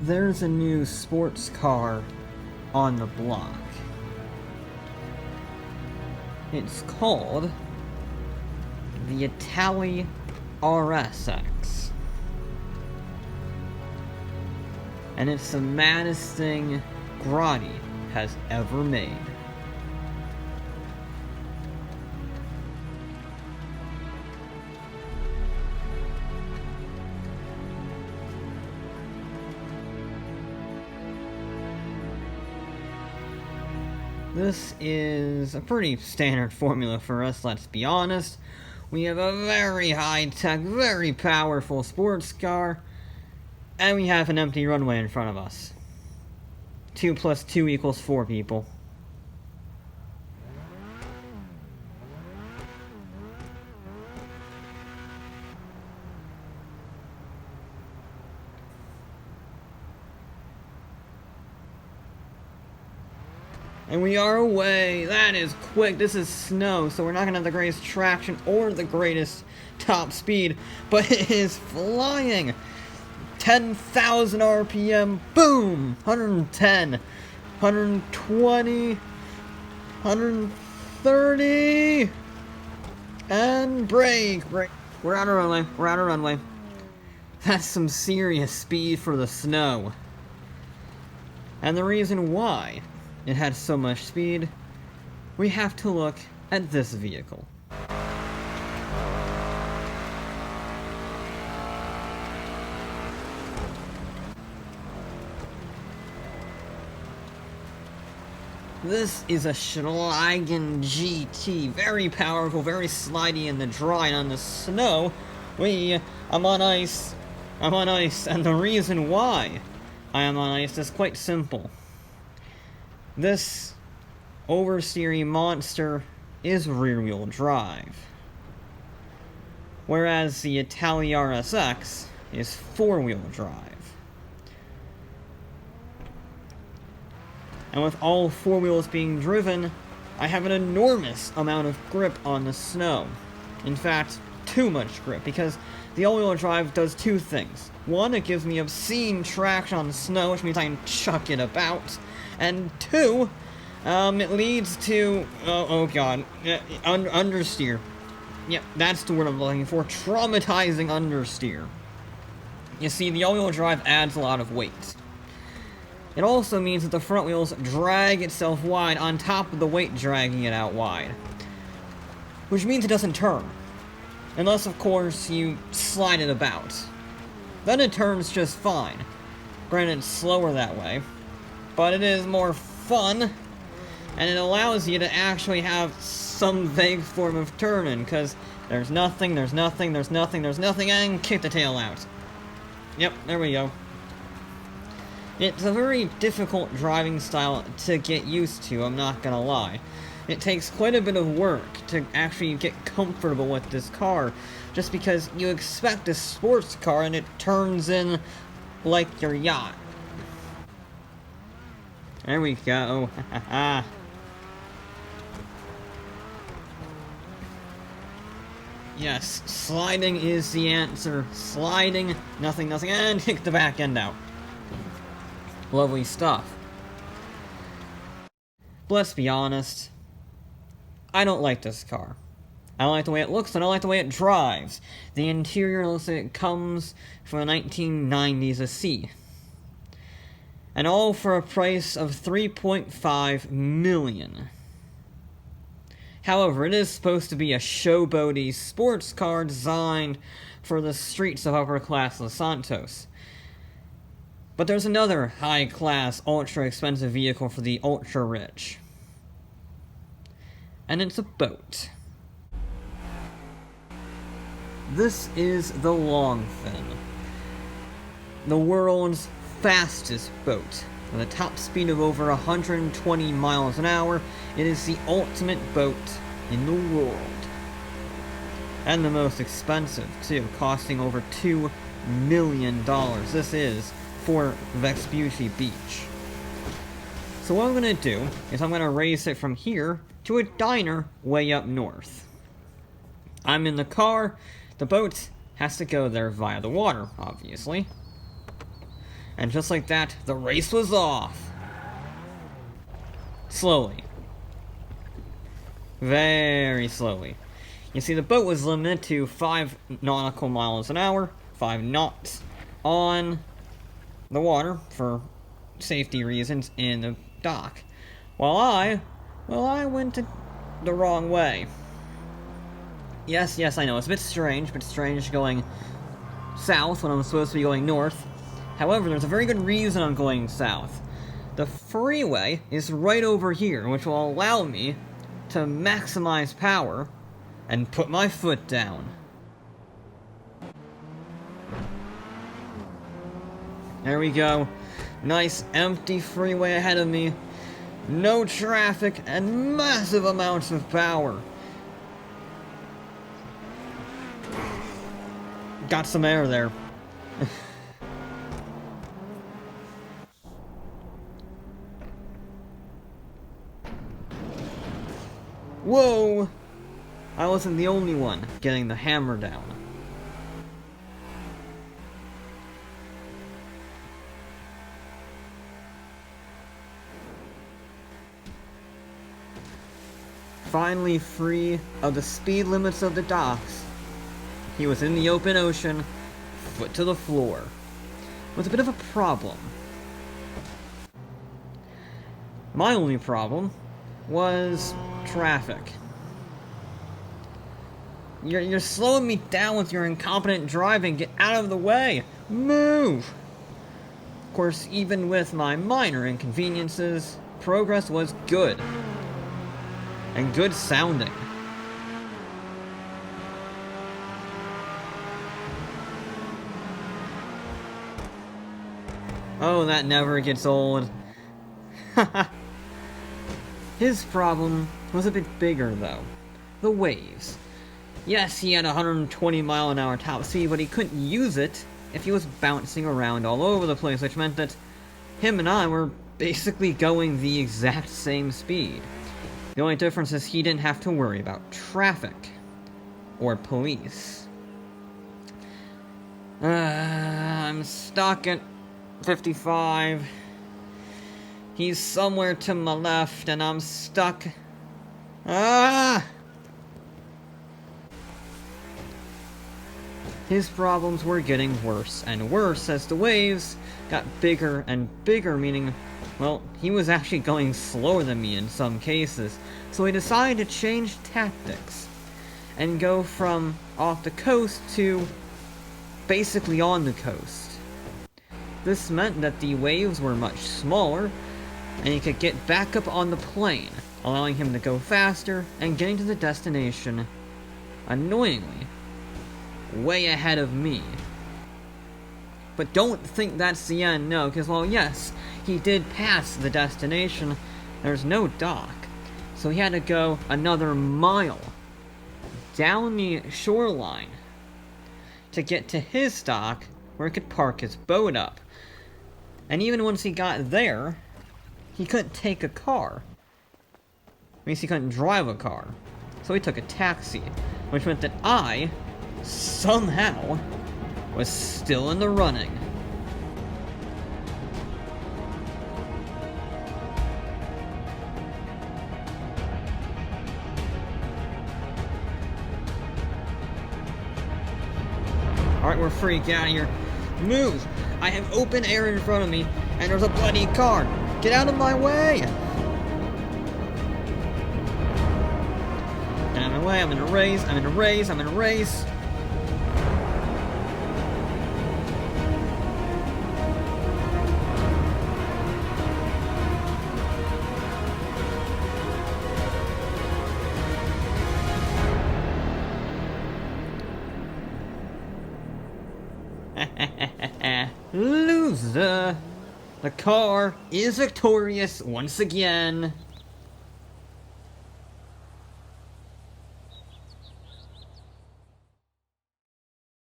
there's a new sports car on the block. It's called the Itali RSX. And it's the maddest thing Grotti has ever made. This is a pretty standard formula for us, let's be honest. We have a very high-tech, very powerful sports car, and we have an empty runway in front of us. 2 plus 2 equals 4 people. And we are away. That is quick. This is snow, so we're not going to have the greatest traction or the greatest top speed, but it is flying. 10,000 RPM. Boom! 110. 120. 130. And brake. We're out of runway. We're out of runway. That's some serious speed for the snow. And the reason why it had so much speed, we have to look at this vehicle. This is a Schlagen GT, very powerful, very slidey in the dry, and on the snow, I'm on ice, and the reason why I am on ice is quite simple. This oversteering monster is rear-wheel drive, whereas the Itali RSX is four-wheel drive. And with all four wheels being driven, I have an enormous amount of grip on the snow. In fact, too much grip, because the all-wheel drive does two things. One, it gives me obscene traction on the snow, which means I can chuck it about. And two, it leads to, understeer. Yep, that's the word I'm looking for, traumatizing understeer. You see, the all-wheel drive adds a lot of weight. It also means that the front wheels drag itself wide on top of the weight dragging it out wide. Which means it doesn't turn. Unless, of course, you slide it about. Then it turns just fine. Granted, it's slower that way. But it is more fun, and it allows you to actually have some vague form of turning, because there's nothing, and kick the tail out. Yep, there we go. It's a very difficult driving style to get used to, I'm not gonna lie. It takes quite a bit of work to actually get comfortable with this car, just because you expect a sports car and it turns in like your yacht. There we go. Yes, sliding is the answer. Sliding, nothing, and kick the back end out. Lovely stuff. But let's be honest, I don't like this car. I don't like the way it looks, and I don't like the way it drives. The interior looks like it comes from the 1990s a C. And all for a price of $3.5 million. However, it is supposed to be a showboaty sports car designed for the streets of upper-class Los Santos. But there's another high-class, ultra-expensive vehicle for the ultra-rich. And it's a boat. This is the Longfin, the world's fastest boat. With a top speed of over 120 miles an hour, it is the ultimate boat in the world. And the most expensive, too, costing over $2 million. This is for Vespucci Beach. So what I'm going to do is I'm going to race it from here to a diner way up north. I'm in the car. The boat has to go there via the water, obviously. And just like that, the race was off. Slowly. Very slowly. You see, the boat was limited to 5 nautical miles an hour, 5 knots, on the water for safety reasons in the dock. While I went the wrong way. Yes, I know, it's a bit strange going south when I'm supposed to be going north. However, there's a very good reason I'm going south. The freeway is right over here, which will allow me to maximize power and put my foot down. There we go. Nice empty freeway ahead of me. No traffic and massive amounts of power. Got some air there. Whoa! I wasn't the only one getting the hammer down. Finally free of the speed limits of the docks, he was in the open ocean, foot to the floor, with a bit of a problem. My only problem was traffic. You're slowing me down with your incompetent driving. Get out of the way! Move! Of course, even with my minor inconveniences, progress was good. And good sounding. Oh, that never gets old. His problem was a bit bigger, though. The waves. Yes, he had 120 mile an hour top speed, but he couldn't use it if he was bouncing around all over the place, which meant that him and I were basically going the exact same speed. The only difference is he didn't have to worry about traffic or police. I'm stuck at 55. He's somewhere to my left, and I'm stuck. His problems were getting worse and worse as the waves got bigger and bigger, meaning, well, he was actually going slower than me in some cases. So he decided to change tactics and go from off the coast to basically on the coast. This meant that the waves were much smaller, and he could get back up on the plane, allowing him to go faster and getting to the destination, annoyingly, way ahead of me. But don't think that's the end, no, because, well, yes, he did pass the destination. There's no dock, so he had to go another mile down the shoreline to get to his dock where he could park his boat up. And even once he got there, he couldn't take a car. Means he couldn't drive a car. So he took a taxi, which meant that I, somehow, was still in the running. Alright, we're free. Get out of here. Move! I have open air in front of me, and there's a bloody car! Get out of my way! Get out of my way, I'm in a race, I'm in a race, I'm in a race! Loser! The car is victorious once again.